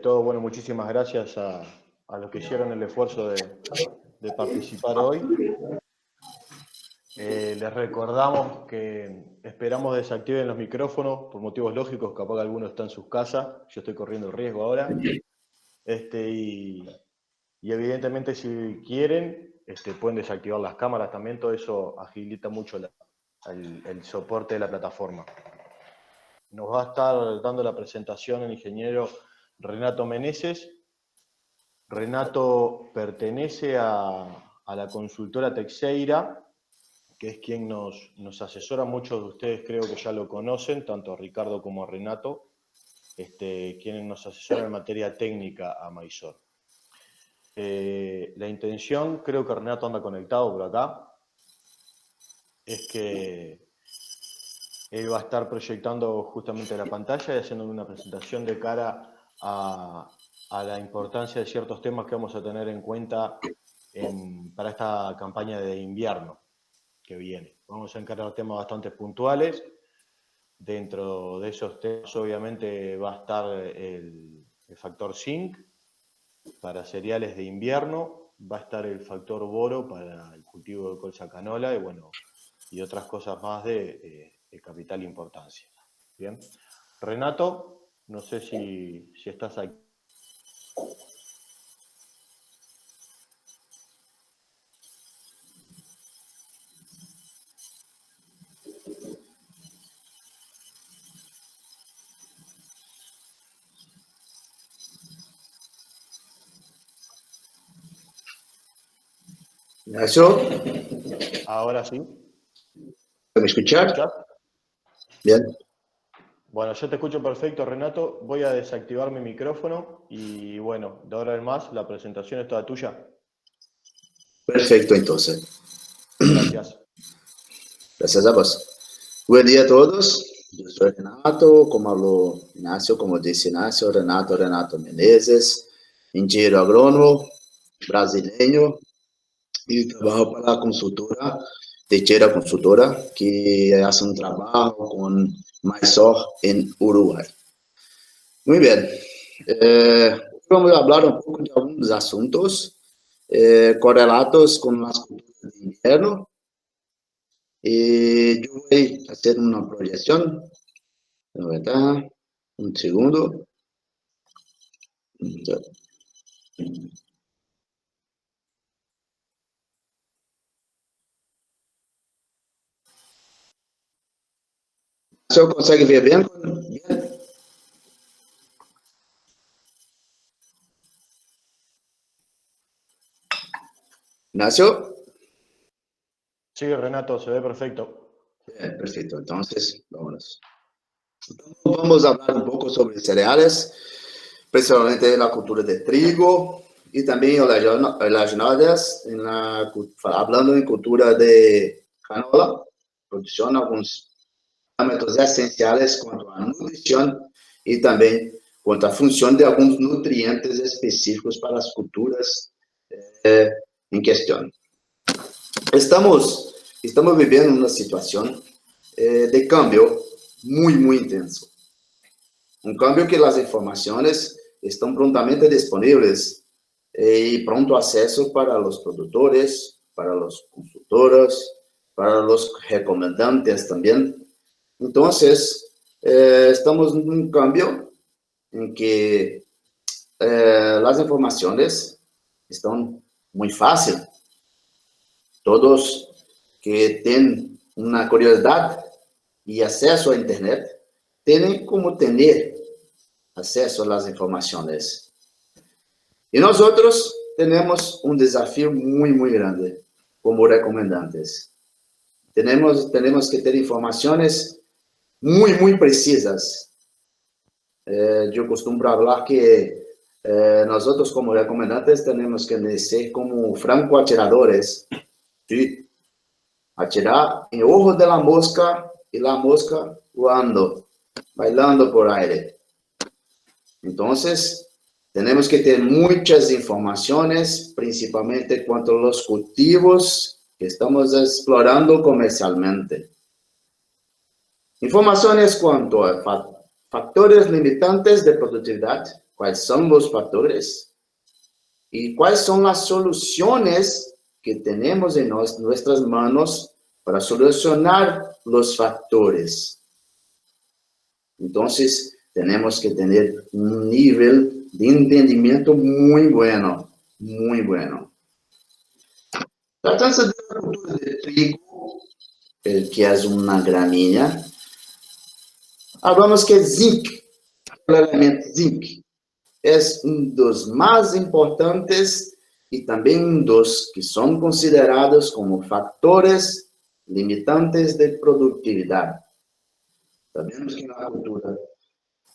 todo, bueno, muchísimas gracias a los que hicieron el esfuerzo de participar hoy. Les recordamos que esperamos desactiven los micrófonos por motivos lógicos, capaz que alguno está en sus casas, yo estoy corriendo el riesgo ahora. Y evidentemente si quieren, pueden desactivar las cámaras también, todo eso agilita mucho el soporte de la plataforma. Nos va a estar dando la presentación el ingeniero Renato Meneses. Renato pertenece a la consultora Texeira, que es quien nos asesora. Muchos de ustedes creo que ya lo conocen, tanto a Ricardo como a Renato, quienes nos asesoran en materia técnica a Maisor. La intención, creo que Renato anda conectado por acá, es que él va a estar proyectando justamente la pantalla y haciendo una presentación de cara a la importancia de ciertos temas que vamos a tener en cuenta para esta campaña de invierno que viene. Vamos a encarar temas bastante puntuales. Dentro de esos temas obviamente va a estar el factor zinc para cereales de invierno, va a estar el factor boro para el cultivo de colza canola y bueno, y otras cosas más de capital importancia. Bien. Renato, no sé si estás aquí. Ignacio, Ahora sí. ¿me escuchar? Bien. Bueno, yo te escucho perfecto, Renato. Voy a desactivar mi micrófono y bueno, de ahora en más la presentación es toda tuya. Perfecto, entonces. Gracias. Gracias a vos. Buen día a todos. Yo soy Renato, como habló Ignacio, como dice Ignacio, Renato Menezes, ingeniero agrónomo, brasileño, y trabajo para la consultora, Techera Consultora, que hace un trabajo con Maisor en Uruguay. Muy bien. Vamos a hablar un poco de algunos asuntos correlatos con las culturas de invierno. Yo voy a hacer una proyección. La verdad, un segundo. ¿Se consegue ver bien? ¿Ignacio? Sí, Renato, se ve perfecto. Bien, perfecto. Entonces, vámonos. Vamos a hablar un poco sobre cereales, principalmente la cultura de trigo y también las jornadas, hablando en cultura de canola, producción, algunos parámetros esenciales cuanto a nutrición y también cuanto a función de algunos nutrientes específicos para las culturas en cuestión. Estamos viviendo una situación de cambio muy intenso. Un cambio que las informaciones están prontamente disponibles y pronto acceso para los productores, para los consultores, para los recomendantes también. Entonces, estamos en un cambio en que las informaciones están muy fáciles. Todos que tienen una curiosidad y acceso a Internet tienen como tener acceso a las informaciones. Y nosotros tenemos un desafío muy grande como recomendantes. Tenemos que tener informaciones muy precisas. Yo costumo hablar que nosotros como recomendantes tenemos que ser como francoatiradores, ¿sí? Atirar en ojo de la mosca y la mosca voando, bailando por aire. Entonces, tenemos que tener muchas informaciones, principalmente cuanto a los cultivos que estamos explorando comercialmente. Informaciones cuanto a factores limitantes de productividad, cuáles son los factores y cuáles son las soluciones que tenemos en nuestras manos para solucionar los factores. Entonces, tenemos que tener un nivel de entendimiento muy bueno, muy bueno. Tratándose de la cultura de trigo, que es una gramínea, hablamos que zinc, el elemento zinc, es uno de los más importantes y también uno de los que son considerados como factores limitantes de productividad. Sabemos que en la cultura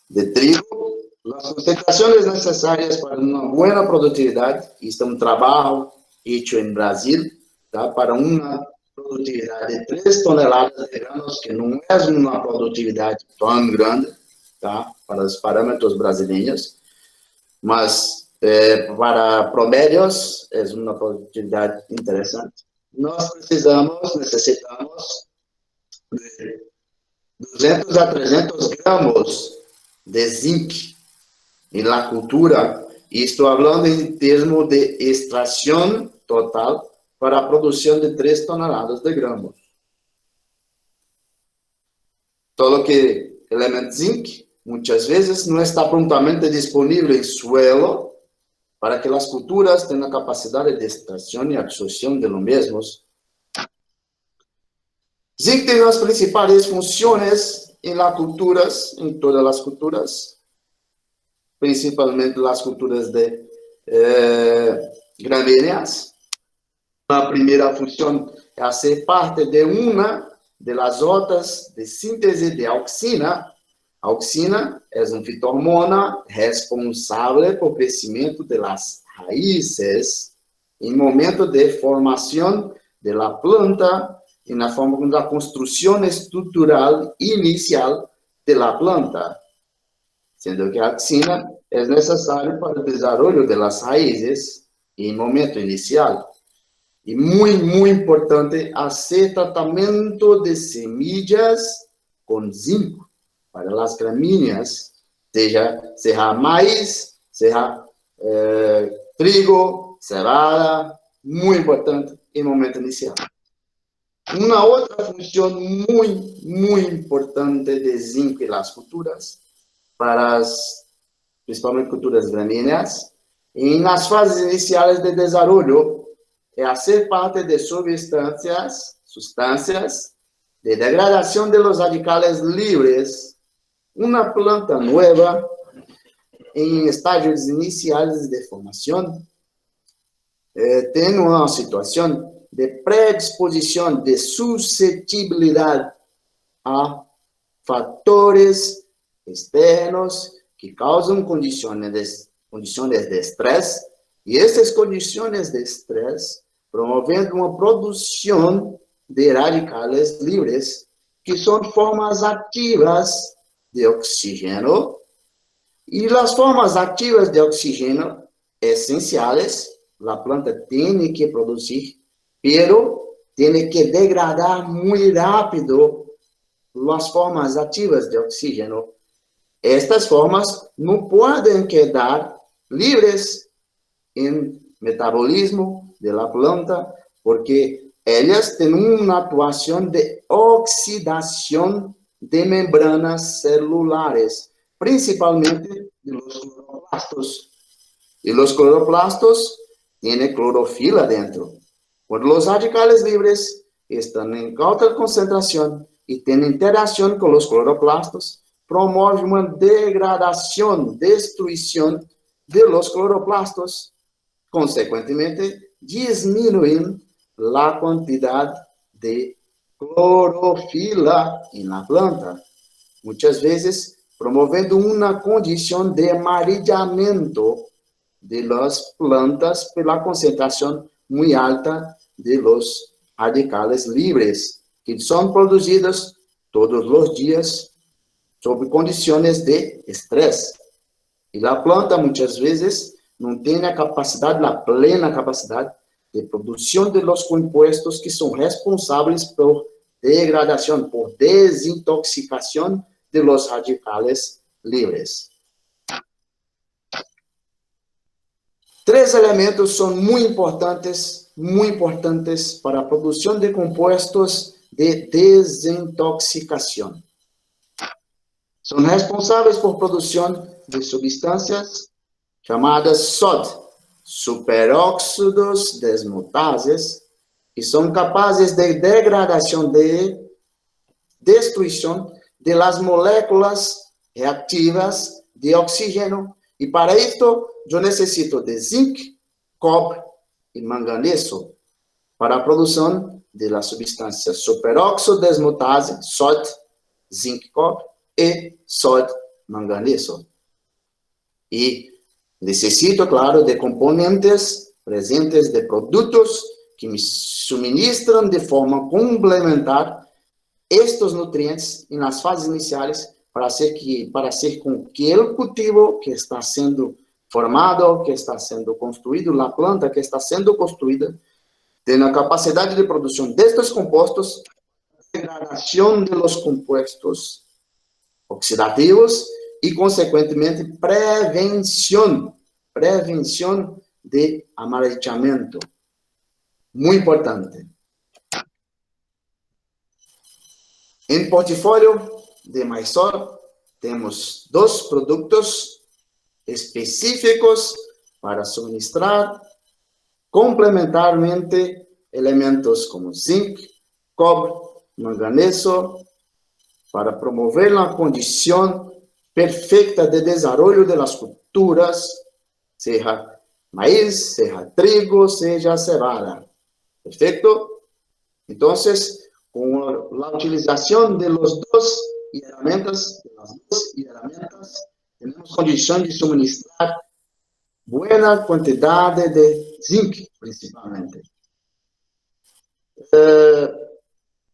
de trigo, las concentraciones necesarias para una buena productividad, y este es un trabajo hecho en Brasil, ¿tá? Para una productividad de 3 toneladas de granos, que no es una productividad tan grande, ¿tá? Para los parámetros brasileños, mas para promedios es una productividad interesante. Necesitamos de 200 a 300 gramos de zinc en la cultura, y estoy hablando en términos de extracción total para la producción de 3 toneladas de gramos. Todo que el elemento zinc muchas veces no está prontamente disponible en suelo para que las culturas tengan capacidad de extracción y absorción de los mismos. Zinc tiene las principales funciones en las culturas, en todas las culturas, principalmente las culturas de gramíneas. La primera función es hacer parte de una de las otras de síntesis de auxina. A auxina es una fitohormona responsable por el crecimiento de las raíces en momento de formación de la planta, en la forma de la construcción estructural inicial de la planta, siendo que la auxina es necesaria para el desarrollo de las raíces en momento inicial. Y muy importante hacer tratamiento de semillas con zinc para las gramíneas, sea maíz, sea trigo, cebada, muy importante en momento inicial. Una otra función muy importante de zinc en las culturas, principalmente culturas gramíneas, en las fases iniciales de desarrollo, es hacer parte de sustancias de degradación de los radicales libres. Una planta nueva en estadios iniciales de formación tiene una situación de predisposición, de susceptibilidad a factores externos que causan condiciones de estrés, y estas condiciones de estrés promovendo una producción de radicales libres, que son formas activas de oxígeno, y las formas activas de oxígeno esenciales, la planta tiene que producir, pero tiene que degradar muy rápido las formas activas de oxígeno. Estas formas no pueden quedar libres en metabolismo de la planta, porque ellas tienen una actuación de oxidación de membranas celulares, principalmente de los cloroplastos. Y los cloroplastos tienen clorofila dentro. Cuando los radicales libres están en alta concentración y tienen interacción con los cloroplastos, promueve una degradación, destrucción de los cloroplastos. Consecuentemente, disminuyen la cantidad de clorofila en la planta, muchas veces promoviendo una condición de amarillamiento de las plantas por la concentración muy alta de los radicales libres, que son producidos todos los días sobre condiciones de estrés. Y la planta muchas veces no tiene la plena capacidad de producción de los compuestos que son responsables por degradación, por desintoxicación de los radicales libres. Tres elementos son muy importantes para la producción de compuestos de desintoxicación. Son responsables por producción de sustancias llamadas SOD, superóxidos desmutases, que son capaces de degradación de destrucción de las moléculas reactivas de oxígeno. Y para esto yo necesito de zinc, cobre y manganeso para la producción de las sustancias superóxido desmutase, SOD, zinc, cobre y SOD, manganeso. Y necesito, claro, de componentes presentes de productos que me suministran de forma complementar estos nutrientes en las fases iniciales para hacer con que el cultivo que está siendo formado, que está siendo construido, la planta que está siendo construida, tenga capacidad de producción de estos compuestos, degradación de los compuestos oxidativos y, consecuentemente, prevención de amarillamiento. Muy importante. En el portafolio de Mysol tenemos dos productos específicos para suministrar complementarmente elementos como zinc, cobre, manganeso, para promover la condición perfecta de desarrollo de las culturas, sea maíz, sea trigo, sea cebada. ¿Perfecto? Entonces, con la utilización de las dos herramientas, tenemos condición de suministrar buena cantidad de zinc, principalmente.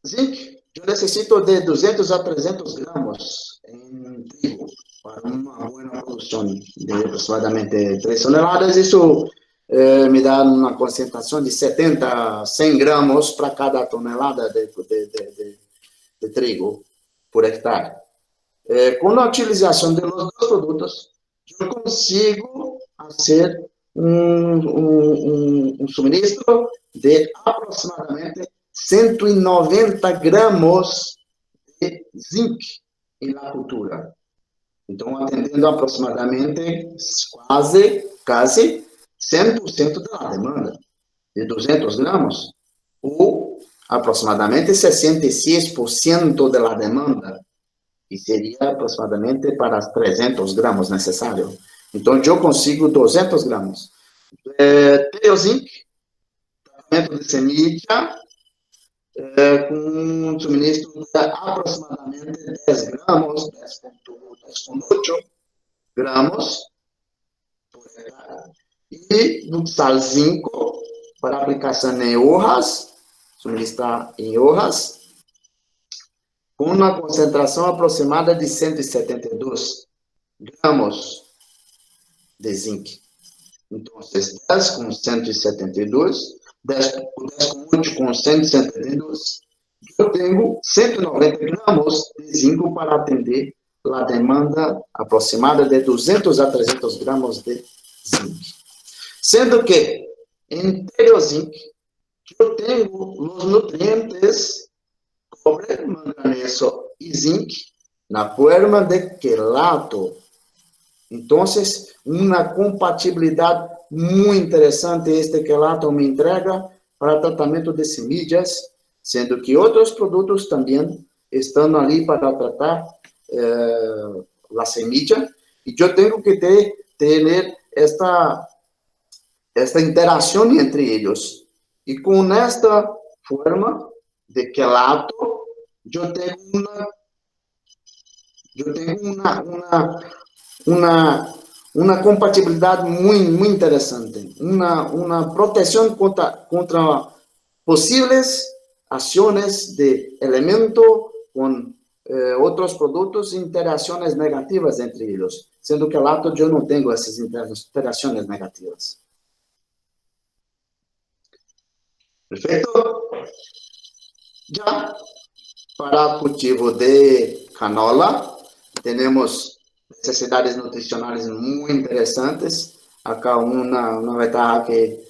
Zinc, yo necesito de 200 a 300 gramos en trigo para una buena producción de aproximadamente 3 toneladas. Eso me da una concentración de 70 a 100 gramos para cada tonelada de trigo por hectare. Con la utilización de los dos productos, yo consigo hacer un suministro de aproximadamente 190 gramos de zinc en la cultura. Entonces, atendiendo aproximadamente casi 100% de la demanda de 200 gramos, o aproximadamente 66% de la demanda, que sería aproximadamente para 300 gramos necessário. Então, eu consigo 200 gramos. Teozinc, tratamento de semilla, com um suministro de aproximadamente 10 gramos, 10,8 gramos por hectare. E do sal 5 para aplicação em hojas, suministrar em hojas, com uma concentração aproximada de 172 gramos de zinc. Então, 10 com 172, 10 com 8 com 172, eu tenho 190 gramos de zinco para atender a demanda aproximada de 200 a 300 gramos de zinc. Sendo que, em Teozinc, eu tenho os nutrientes cobre, manganeso e zinc na forma de quelato. Então, uma compatibilidade muito interessante este quelato me entrega para tratamento de semillas, sendo que outros produtos também estão ali para tratar a semilla, e eu tenho que ter esta interação entre eles. E com esta forma de quelato, eu tenho uma compatibilidade muito interessante, uma proteção contra possíveis ações de elemento com outros produtos e interações negativas entre eles, sendo que quelato eu não tenho essas interações negativas. Perfeito? Já para o cultivo de canola, temos necessidades nutricionais muito interessantes. acá una ventaja que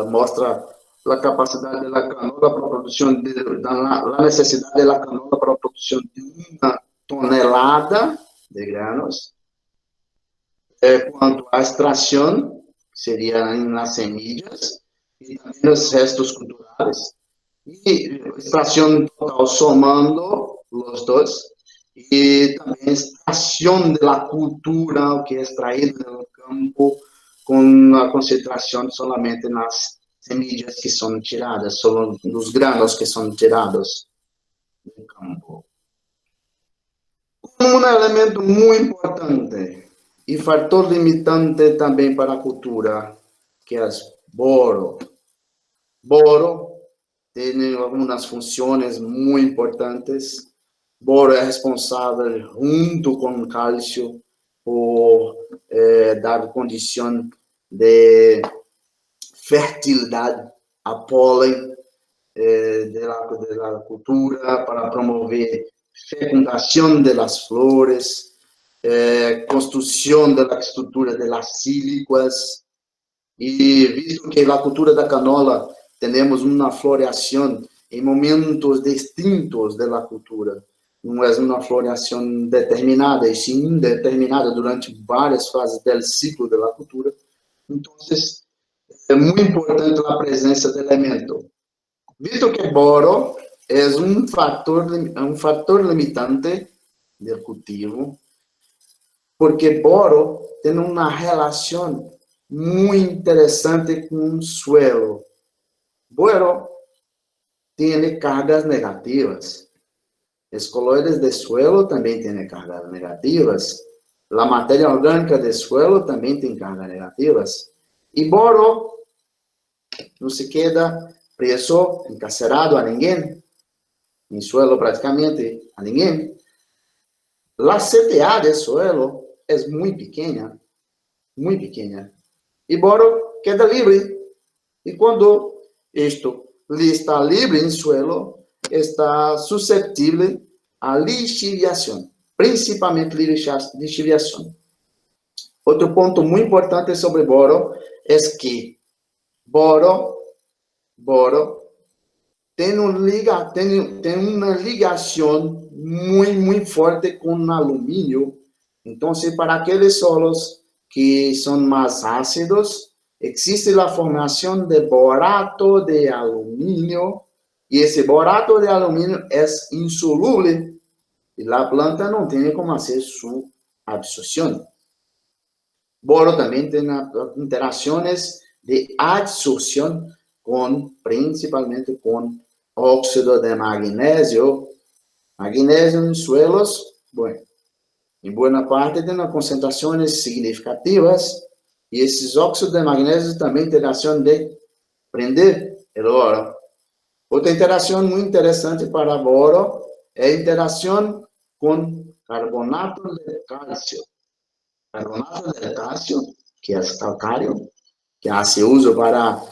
mostra la capacidad de la canola para producción, la necesidad de la canola para producción de 1 tonelada de granos. Quanto à extração, seria nas semillas, e também nos restos culturais. E extração total somando os dois, e também extração da cultura, o que é extraído do campo, com a concentração solamente nas semillas que são tiradas, só nos granos que são tirados do campo. Um elemento muito importante e fator limitante também para a cultura, que é boro. Boro tem algumas funções muito importantes. Boro é responsável, junto com cálcio, por dar condição de fertilidade a pólen da cultura, para promover fecundação das flores, construção da estrutura das síliquas. E visto que na cultura da canola temos uma floração em momentos distintos da cultura, não é uma floração determinada, e sim indeterminada durante várias fases do ciclo da cultura, então é muito importante a presença de elemento. Visto que boro é um fator limitante do cultivo, porque boro tem uma relação muito interessante com o suelo. Boro tem cargas negativas. Os colores do suelo também têm cargas negativas. A matéria orgânica do suelo também tem cargas negativas. E boro não se queda preso, encarcerado a ninguém, em suelo praticamente a ninguém. A CTA do suelo é muito pequena, muito pequena. E boro queda livre. E quando isto está livre em suelo, está suscetível à lixiviação, principalmente lixiviação. Outro ponto muito importante sobre boro é que boro tem uma ligação muito forte com alumínio. Então, para aqueles solos que são mais ácidos, existe a formação de borato de alumínio, e esse borato de alumínio é insolúvel, e a planta não tem como fazer sua absorção. Boro também tem interações de adsorção, principalmente com óxido de magnésio. Magnésio em suelos, em boa parte tem concentrações significativas, e esses óxidos de magnésio também têm a ação de prender o boro. Outra interação muito interessante para boro é a interação com carbonato de cálcio. Carbonato de cálcio, que é calcário, que hace uso para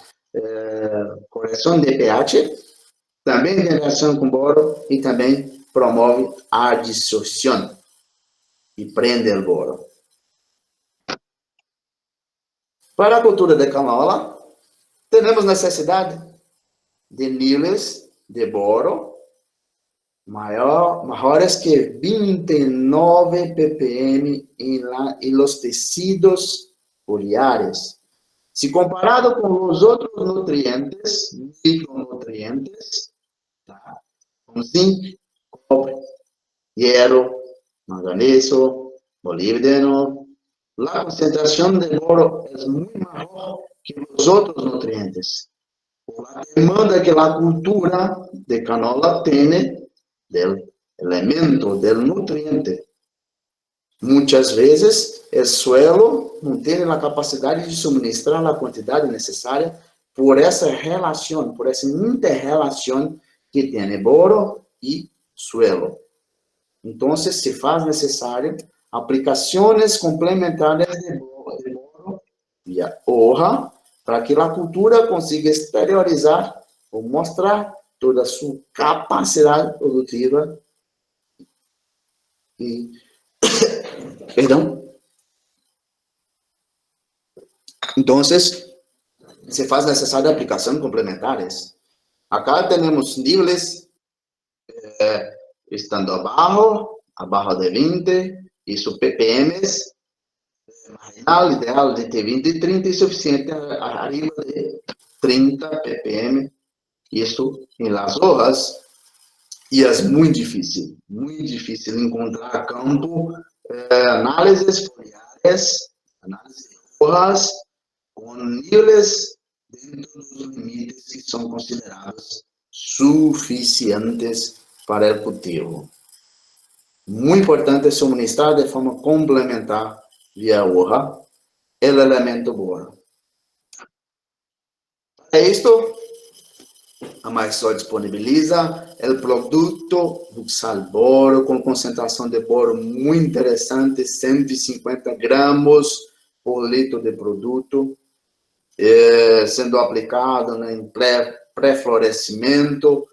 correção de pH, também tem relação com boro e também promove a adsorção e prende o boro. Para a cultura de canola, temos necessidade de níveis de boro maiores que 29 ppm em los tecidos foliares. Se comparado com os outros nutrientes, micronutrientes, como zinc, cobre, hierro, manganeso, molibdeno, a concentração de boro é muito maior que os outros nutrientes. A demanda que a cultura de canola tem do elemento, do nutriente. Muitas vezes, o suelo não tem a capacidade de suministrar a quantidade necessária por essa relação, por essa inter-relação que tem boro e suelo. Então, se faz necessário aplicações complementares de boro via hoja, para que a cultura consiga exteriorizar ou mostrar toda a sua capacidade produtiva e Entonces, se faz necesaria aplicação complementares. Acá temos níveis estando abaixo de 20, isso ppms, marginal, ideal de ter 20 e 30 e suficiente arriba de 30 ppm. Isso em las hojas, e é muito difícil encontrar campo, análises foliares, análises de hojas, com níveis dentro dos limites que são considerados suficientes para o cultivo. Muito importante suministrar de forma complementar via hoja o elemento boro. É isto. A Maisol disponibiliza o produto Vuxal Boro com concentração de boro muito interessante, 150 gramas por litro de produto, sendo aplicado em pré-florescimento,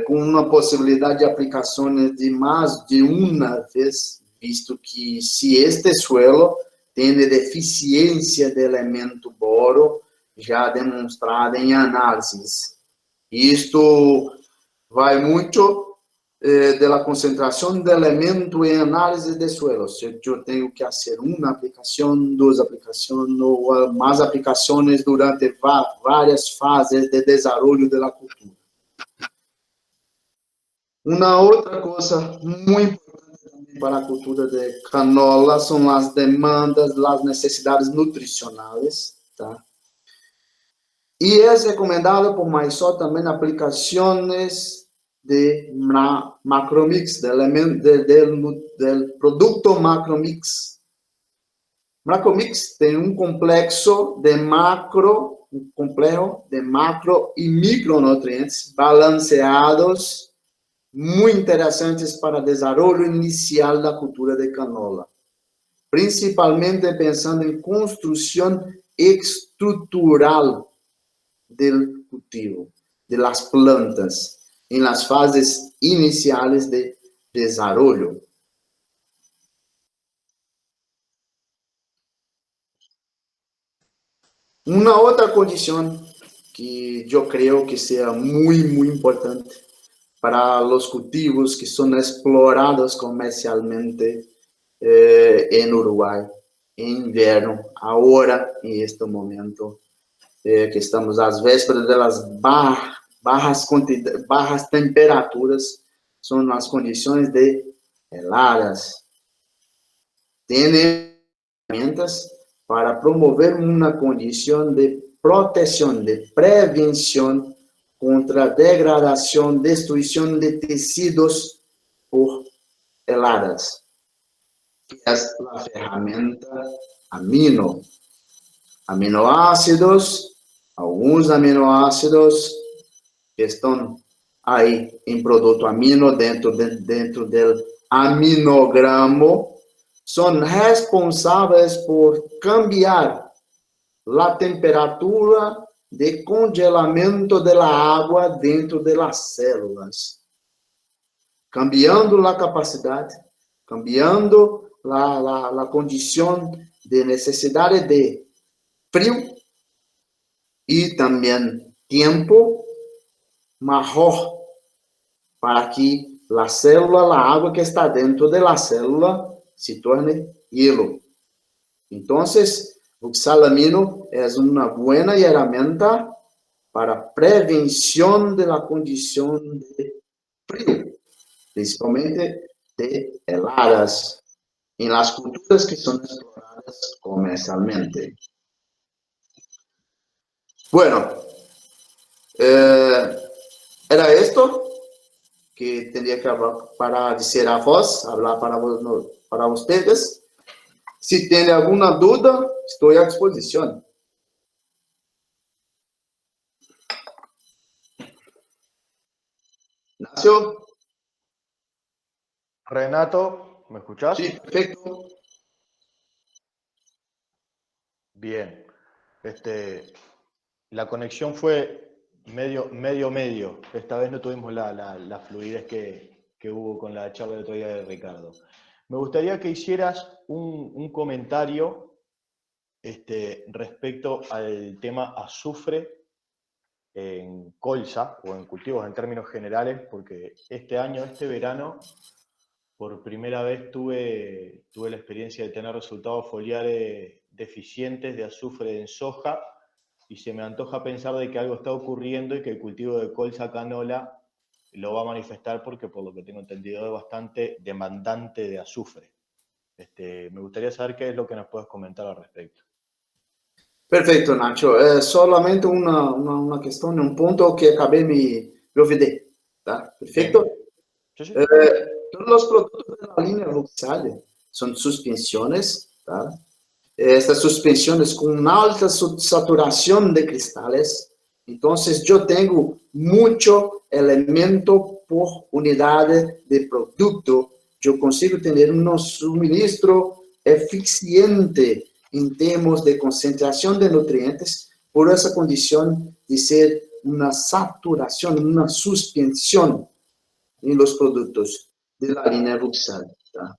com uma possibilidade de aplicações de mais de uma vez, visto que se este suelo tem deficiência de elemento boro, já demonstrada em análises. Isto vai muito da concentração de elemento em análise de suelo. Se eu tenho que fazer uma aplicação, duas aplicações, ou mais aplicações durante várias fases de desenvolvimento da cultura. Uma outra coisa muito importante para a cultura de canola são as demandas, as necessidades nutricionais, tá? E é recomendado por Maisol também aplicações de macromix, del produto macromix. Macromix tem um complexo de macro e micronutrientes balanceados, muito interessantes para o desenvolvimento inicial da cultura de canola. Principalmente pensando em construção estrutural del cultivo, de las plantas, en las fases iniciales de desarrollo. Una otra condición que yo creo que sea muy importante para los cultivos que son explorados comercialmente en Uruguay, en invierno, ahora, en este momento, que estamos às vésperas das bajas temperaturas, são as condições de heladas. Tem ferramentas para promover uma condição de proteção, de prevenção contra a degradação, destruição de tecidos por heladas. Que é a ferramenta aminoácidos, alguns aminoácidos que estão aí em produto amino, dentro do aminogramo, são responsáveis por cambiar a temperatura de congelamento da água dentro das células, cambiando a capacidade, cambiando a condição de necessidade de frio e também tempo maior para que a célula, a água que está dentro da célula se torne hielo. Então, o oxalamino é uma boa ferramenta para prevenção da condição de frio, principalmente de heladas, em las culturas que são exploradas comercialmente. Bueno, era esto que tenía que hablar para decir a vos, hablar para ustedes. Si tienen alguna duda, estoy a disposición. Ignacio. Renato, ¿me escuchás? Sí, perfecto. Bien. La conexión fue medio. Esta vez no tuvimos la fluidez que hubo con la charla de otro día de Ricardo. Me gustaría que hicieras un comentario respecto al tema azufre en colza o en cultivos en términos generales, porque este verano, por primera vez tuve la experiencia de tener resultados foliares deficientes de azufre en soja y se me antoja pensar de que algo está ocurriendo y que el cultivo de colza canola lo va a manifestar porque por lo que tengo entendido es bastante demandante de azufre. Me gustaría saber qué es lo que nos puedes comentar al respecto. Perfecto, Nacho. Solamente una cuestión, un punto que acabé me olvidé. ¿Tá? Perfecto. Sí, sí. Todos los productos de la línea Luxale son suspensiones. ¿Tá? Estas suspensiones con una alta saturación de cristales. Entonces, yo tengo mucho elemento por unidad de producto. Yo consigo tener un suministro eficiente en términos de concentración de nutrientes por esa condición de ser una saturación, una suspensión en los productos de la línea Luxal. ¿Tá?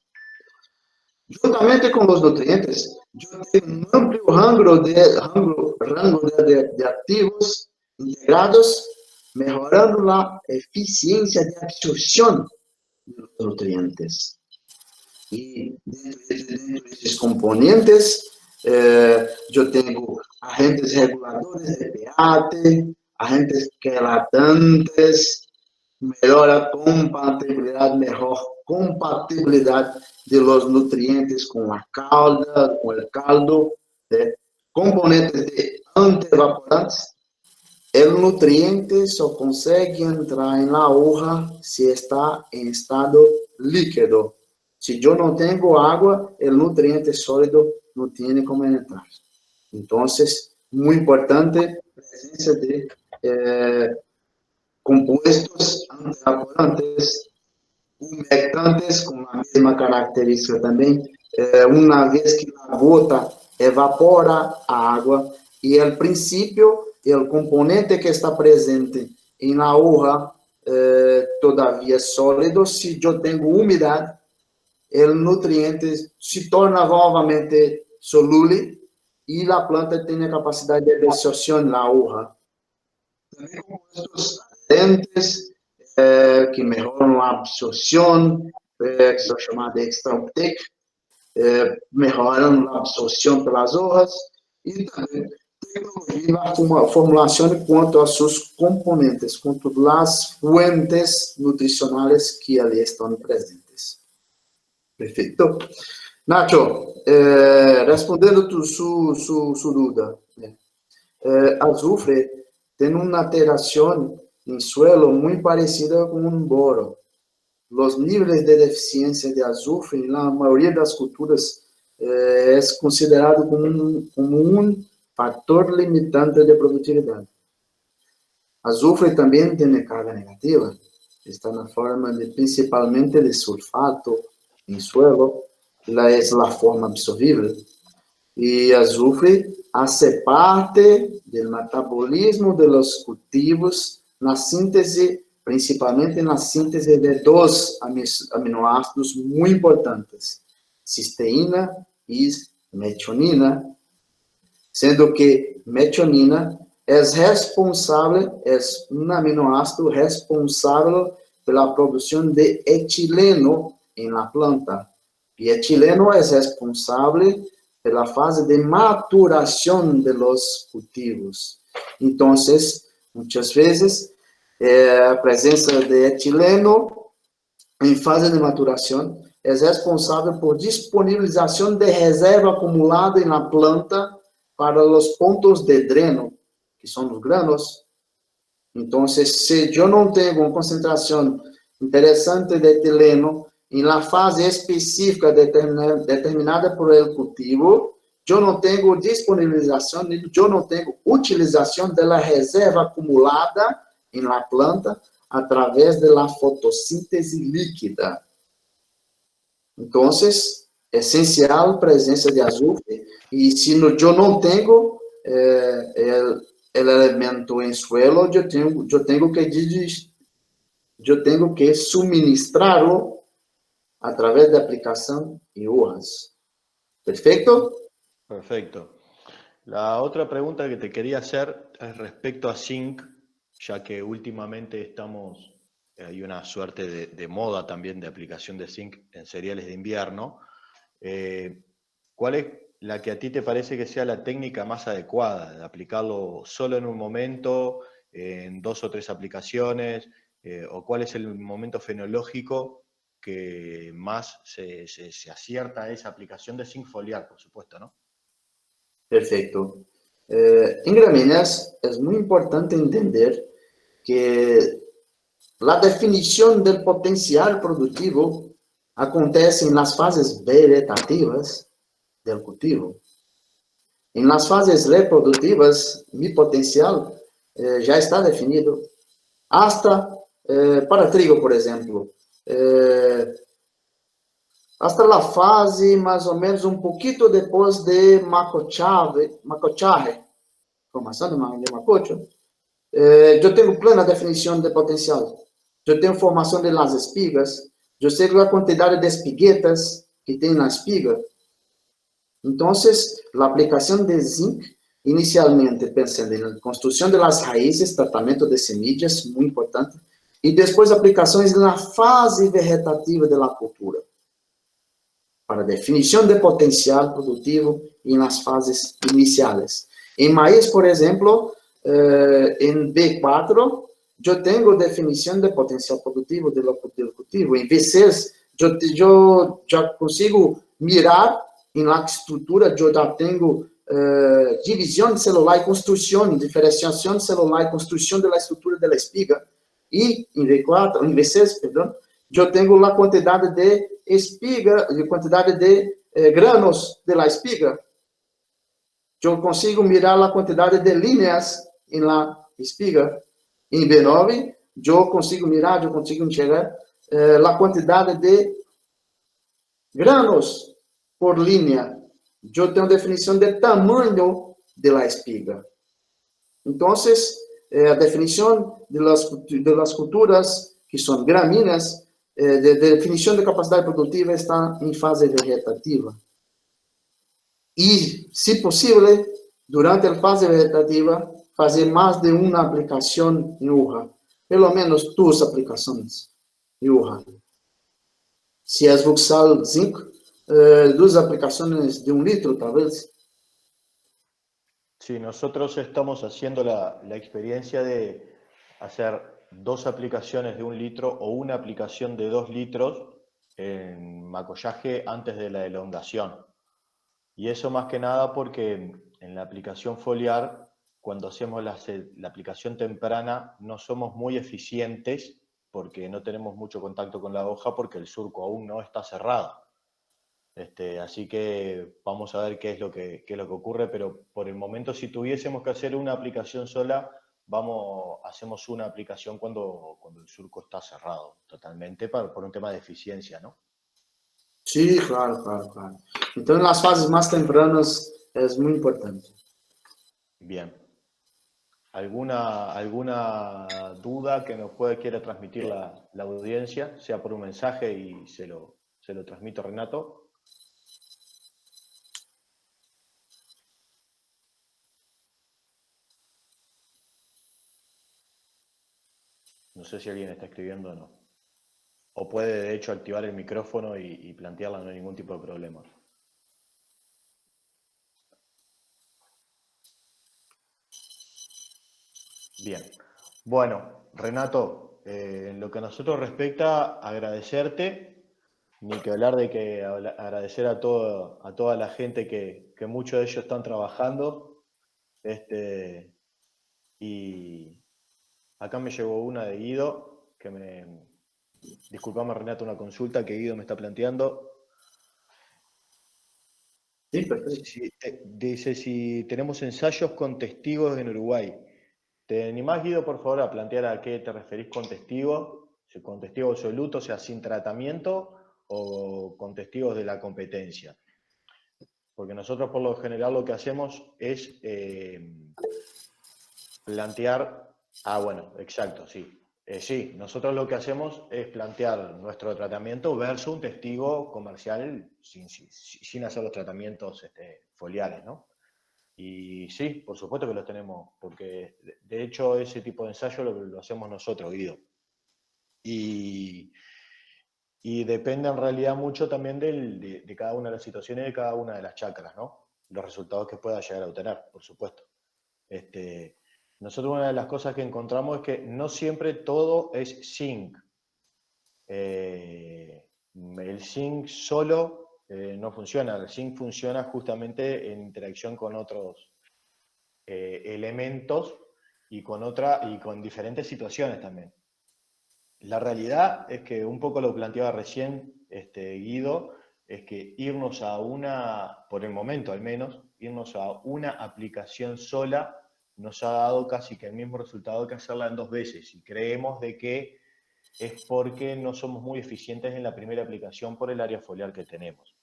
Juntamente com os nutrientes, eu tenho um amplo rango de ativos integrados, melhorando a eficiência de absorção dos nutrientes. E dentro desses componentes, eu tenho agentes reguladores de pH, agentes quelatantes, melhora a mejor compatibilidad de los nutrientes con la calda, con el caldo, componentes de antievaporantes. El nutriente solo consigue entrar en la hoja si está en estado líquido. Si yo no tengo agua, el nutriente sólido no tiene cómo entrar. Entonces, muy importante la presencia de compuestos antievaporantes, humectantes com a mesma característica também, uma vez que a gota evapora a água e o princípio, o componente que está presente em la hoja todavia sólido, se eu tenho umidade, o nutriente se torna novamente solúvel e a planta tem a capacidade de absorção na hoja. Também compostos adherentes, que melhoram a absorção, que são chamados de extra uptake, melhoram a absorção pelas hojas e também tecnologia a formulação quanto a seus componentes, quanto às fuentes nutricionais que ali estão presentes. Perfeito? Nacho, respondendo sua dúvida, azufre tem uma alteração em suelo muito parecida com um boro. Os níveis de deficiência de azufre, na maioria das culturas, é considerado como um fator limitante de produtividade. Azufre também tem carga negativa, está na forma principalmente de sulfato em suelo, ela é a forma absorvível, e azufre hace parte do metabolismo de los cultivos na síntese, principalmente na síntese de dois aminoácidos muito importantes, cisteína e metionina, sendo que metionina é responsável, é um aminoácido responsável pela produção de etileno em la planta. E etileno é responsável pela fase de maturação de los cultivos. Então, muitas vezes, a presença de etileno em fase de maturação é responsável por disponibilização de reserva acumulada na planta para os pontos de dreno, que são os granos. Então, se eu não tenho uma concentração interessante de etileno em la fase específica determinada por el cultivo, eu não tenho disponibilização, eu não tenho utilização da reserva acumulada em la planta através da fotossíntese líquida. Então, é essencial a presença de azufre, e se eu não tenho o elemento em suelo, eu tenho que suministrá-lo a través de aplicação em hojas. Perfeito? Perfecto. La otra pregunta que te quería hacer es respecto a Zinc, ya que últimamente hay una suerte de moda también de aplicación de Zinc en cereales de invierno. Eh, ¿Cuál es la que a ti te parece que sea la técnica más adecuada? ¿De aplicarlo solo en un momento, en 2 o 3 aplicaciones? ¿O cuál es el momento fenológico que más se acierta a esa aplicación de zinc foliar, por supuesto, ¿no? Perfecto. En gramíneas es muy importante entender que la definición del potencial productivo acontece en las fases vegetativas del cultivo. En las fases reproductivas, mi potencial ya está definido. Hasta, para trigo, por exemplo, hasta la fase mais ou menos um pouquinho depois de macochave, formação de macocho, eu tenho plena definição de potencial. Eu tenho formação de las espigas, eu sei a quantidade de espiguetas que tem na espiga. Então, a aplicação de zinc, inicialmente pensando na construção das raízes, tratamento de semillas, muito importante, e depois aplicações na fase vegetativa da cultura, para definição de potencial produtivo e nas fases iniciais. Em maíz, por exemplo, em B4, eu tenho definição de potencial produtivo do cultivo. Em V6, eu já consigo mirar em la estrutura, eu já tenho divisão celular e construção, diferenciação celular e construção da estrutura da espiga. E em V4, em V6, perdão, eu tenho a quantidade de espiga, a quantidade de granos da espiga. Eu consigo mirar a quantidade de linhas em la espiga. Em B9, eu consigo mirar, eu consigo enxergar a quantidade de granos por linha. Eu tenho definição de tamanho da espiga. Então, a definição das culturas que são gramíneas, de definição de capacidade produtiva está em fase vegetativa. E, se possível, durante a fase vegetativa, fazer mais de uma aplicação em urra. Pelo menos 2 aplicações em urra. Se é Vuxal zinc, 2 aplicações de 1 litro, talvez. Sí, nosotros estamos haciendo la experiencia de hacer 2 aplicaciones de 1 litro o una aplicación de 2 litros en macollaje antes de la elongación. Y eso más que nada porque en la aplicación foliar, cuando hacemos la aplicación temprana, no somos muy eficientes porque no tenemos mucho contacto con la hoja porque el surco aún no está cerrado. Así que vamos a ver qué es lo que ocurre, pero por el momento si tuviésemos que hacer una aplicación sola, hacemos una aplicación cuando el surco está cerrado totalmente por un tema de eficiencia, ¿no? Sí, claro. Então, en las fases más tempranas es muy importante. Bien. ¿Alguna duda que nos quiera transmitir la audiencia, sea por un mensaje y se lo transmito a Renato? No sé si alguien está escribiendo o no. O puede, de hecho, activar el micrófono y plantearla, no hay ningún tipo de problema. Bien. Bueno, Renato, en lo que a nosotros respecta, agradecerte, ni que hablar de que agradecer a toda la gente que muchos de ellos están trabajando. Y acá me llegó una de Guido, disculpame Renato, una consulta que Guido me está planteando. Sí, perfecto. Dice si tenemos ensayos con testigos en Uruguay. ¿Te animás, Guido, por favor, a plantear a qué te referís con testigos? Si con testigos absolutos, o sea, sin tratamiento, o con testigos de la competencia. Porque nosotros por lo general lo que hacemos es plantear... Ah, bueno, exacto, sí. Sí, nosotros lo que hacemos es plantear nuestro tratamiento versus un testigo comercial sin hacer los tratamientos foliares, ¿no? Y sí, por supuesto que los tenemos, porque de hecho ese tipo de ensayo lo hacemos nosotros, Guido. Y, y depende en realidad mucho también de cada una de las situaciones, de cada una de las chakras, ¿no? Los resultados que pueda llegar a obtener, por supuesto. Este, nosotros una de las cosas que encontramos es que no siempre todo es zinc. El zinc solo no funciona, el zinc funciona justamente en interacción con otros elementos y con diferentes situaciones también. La realidad es que un poco lo planteaba recién Guido, es que irnos a una, por el momento al menos, irnos a una aplicación sola nos ha dado casi que el mismo resultado que hacerla en 2 veces y creemos de que es porque no somos muy eficientes en la primera aplicación por el área foliar que tenemos.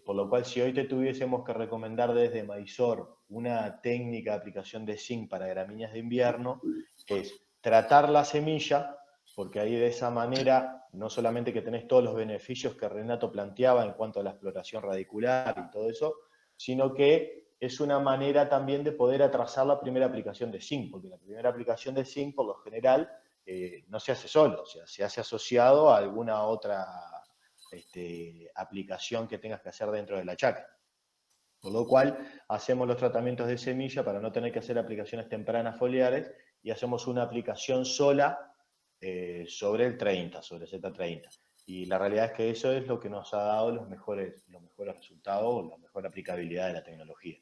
Por lo cual, si hoy te tuviésemos que recomendar desde Maizor una técnica de aplicación de zinc para gramíneas de invierno, es tratar la semilla, porque ahí de esa manera no solamente que tenés todos los beneficios que Renato planteaba en cuanto a la exploración radicular y todo eso, sino que es una manera también de poder atrasar la primera aplicación de zinc, porque la primera aplicación de zinc, por lo general, no se hace solo, o sea, se hace asociado a alguna otra aplicación que tengas que hacer dentro de la chacra. Por lo cual, hacemos los tratamientos de semilla para no tener que hacer aplicaciones tempranas foliares y hacemos una aplicación sola sobre el 30, sobre Z30. Y la realidad es que eso es lo que nos ha dado los mejores resultados, la mejor aplicabilidad de la tecnología.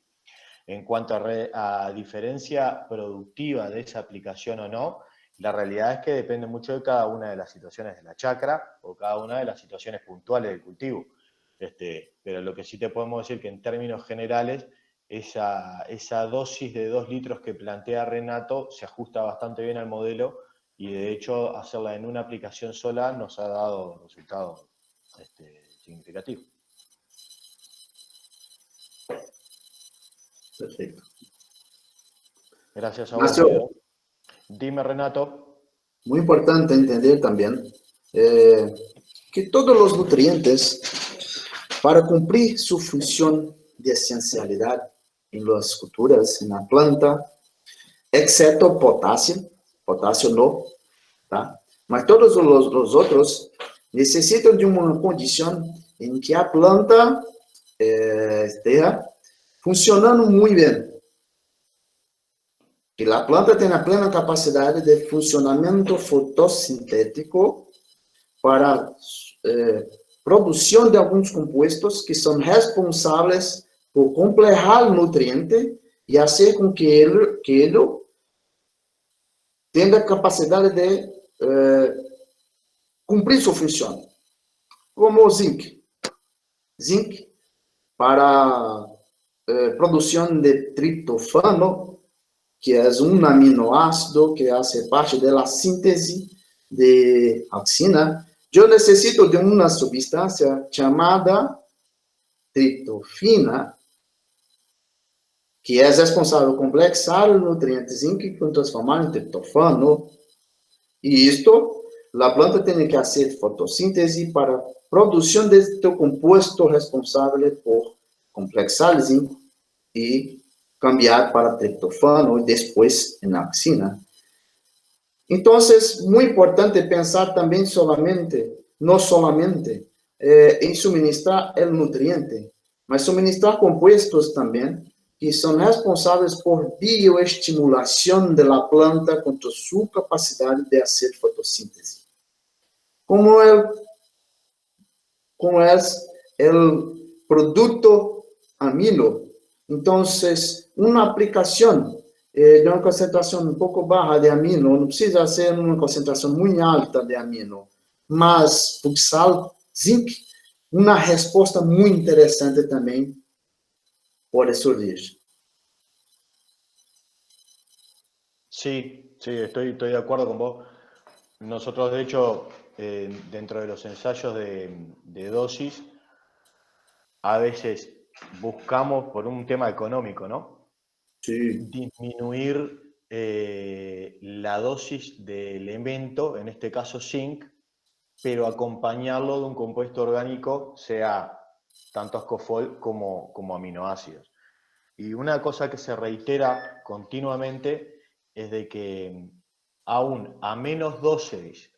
En cuanto a diferencia productiva de esa aplicación o no, la realidad es que depende mucho de cada una de las situaciones de la chacra o cada una de las situaciones puntuales del cultivo. Pero lo que sí te podemos decir que en términos generales, esa dosis de 2 litros que plantea Renato se ajusta bastante bien al modelo y de hecho hacerla en una aplicación sola nos ha dado resultados significativos. Perfecto. Gracias a vos, Ignacio, Guido. Dime, Renato. muy importante entender también que todos los nutrientes, para cumplir su función de esencialidad en las culturas, en la planta, excepto potasio no, ¿tá? Mas todos os outros necessitam de uma condição em que a planta esteja funcionando muito bem. Que a planta tenha plena capacidade de funcionamento fotossintético para produção de alguns compostos que são responsáveis por completar o nutriente e fazer com que ele tenha capacidade de cumprir sua função. Como o zinc. Zinc para produção de triptofano, que é um aminoácido que faz parte da síntese de auxina. Eu necessito de uma substância chamada triptofina, que é responsável por complexar o nutriente zinc e transformar em triptofano. E isto, a planta tem que fazer fotossíntese para produção deste composto responsável por complexar o zinc e cambiar para triptofano e depois em auxina. Então, é muito importante pensar também não solamente em suministrar o nutriente, mas suministrar compostos também que são responsáveis por bioestimulação da planta com sua capacidade de fazer fotossíntese. Como é o produto amino. Então, uma aplicação de uma concentração um pouco baixa de amino, não precisa ser uma concentração muito alta de amino, mas futsal, zinc, uma resposta muito interessante também pode surgir. Sí, sí, estoy de acuerdo con vos. Nosotros, de hecho, dentro de los ensayos de dosis, a veces buscamos por un tema económico, ¿no? Sí. Disminuir la dosis de elemento, en este caso zinc, pero acompañarlo de un compuesto orgánico, sea tanto ascofol como aminoácidos. Y una cosa que se reitera continuamente es de que aún a menos dosis,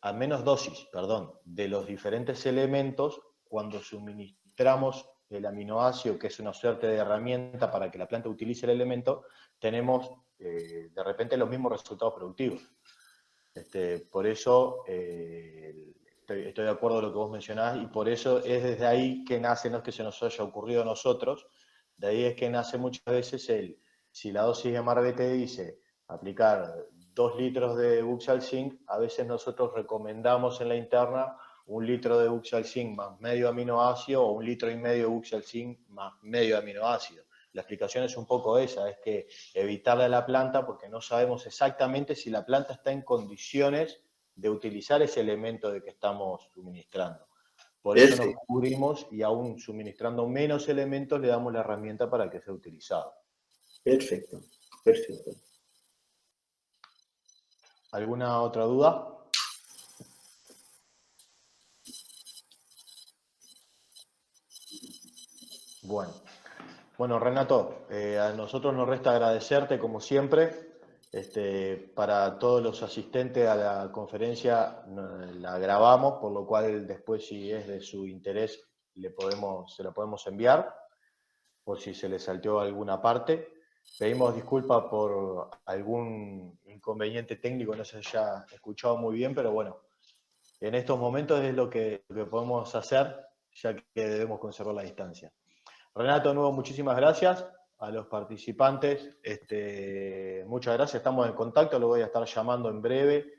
de los diferentes elementos, cuando suministramos el aminoácido, que es una suerte de herramienta para que la planta utilice el elemento, tenemos de repente los mismos resultados productivos. Por eso estoy de acuerdo con lo que vos mencionás, y por eso es desde ahí que nace, no es que se nos haya ocurrido a nosotros, de ahí es que nace muchas veces si la dosis de Marbe te dice aplicar 2 litros de Buxal Zinc, a veces nosotros recomendamos en la interna 1 litro de Buxal Zinc más medio aminoácido, o 1,5 litros de Buxal Zinc más medio aminoácido. La explicación es un poco esa, es que evitarle a la planta, porque no sabemos exactamente si la planta está en condiciones de utilizar ese elemento de que estamos suministrando. Por eso nos cubrimos, y aún suministrando menos elementos le damos la herramienta para que sea utilizado. Perfecto, perfecto. ¿Alguna otra duda? Bueno, Renato, a nosotros nos resta agradecerte como siempre. Para todos los asistentes a la conferencia la grabamos, por lo cual después, si es de su interés, se la podemos enviar, por si se le salteó alguna parte. Pedimos disculpas por algún inconveniente técnico, no se haya escuchado muy bien, pero bueno, en estos momentos es lo que podemos hacer, ya que debemos conservar la distancia. Renato, de nuevo, muchísimas gracias. A los participantes, muchas gracias, estamos en contacto, lo voy a estar llamando en breve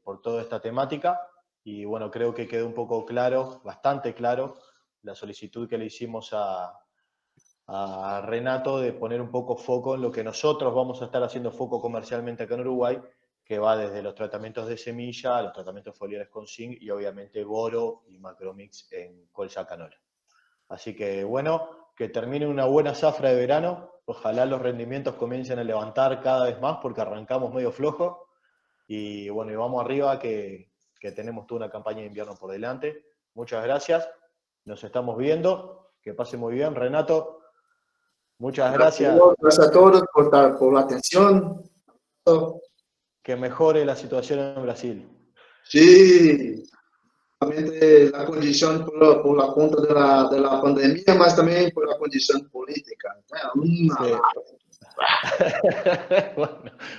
por toda esta temática. Y bueno, creo que quedó un poco claro, bastante claro, la solicitud que le hicimos a Renato de poner un poco foco en lo que nosotros vamos a estar haciendo foco comercialmente acá en Uruguay, que va desde los tratamientos de semilla a los tratamientos foliares con zinc y obviamente boro y macromix en colza canola. Así que bueno, que termine una buena zafra de verano, ojalá los rendimientos comiencen a levantar cada vez más porque arrancamos medio flojo, y bueno, y vamos arriba que tenemos toda una campaña de invierno por delante. Muchas gracias, nos estamos viendo, que pase muy bien, Renato, muchas gracias. Gracias a todos por la atención. Que mejore la situación en Brasil. Sí. La condición por la cuenta de la pandemia, mas también por la condición política. Sí.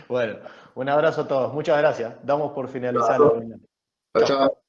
Bueno, un abrazo a todos. Muchas gracias. Damos por finalizar la reunión. Chao.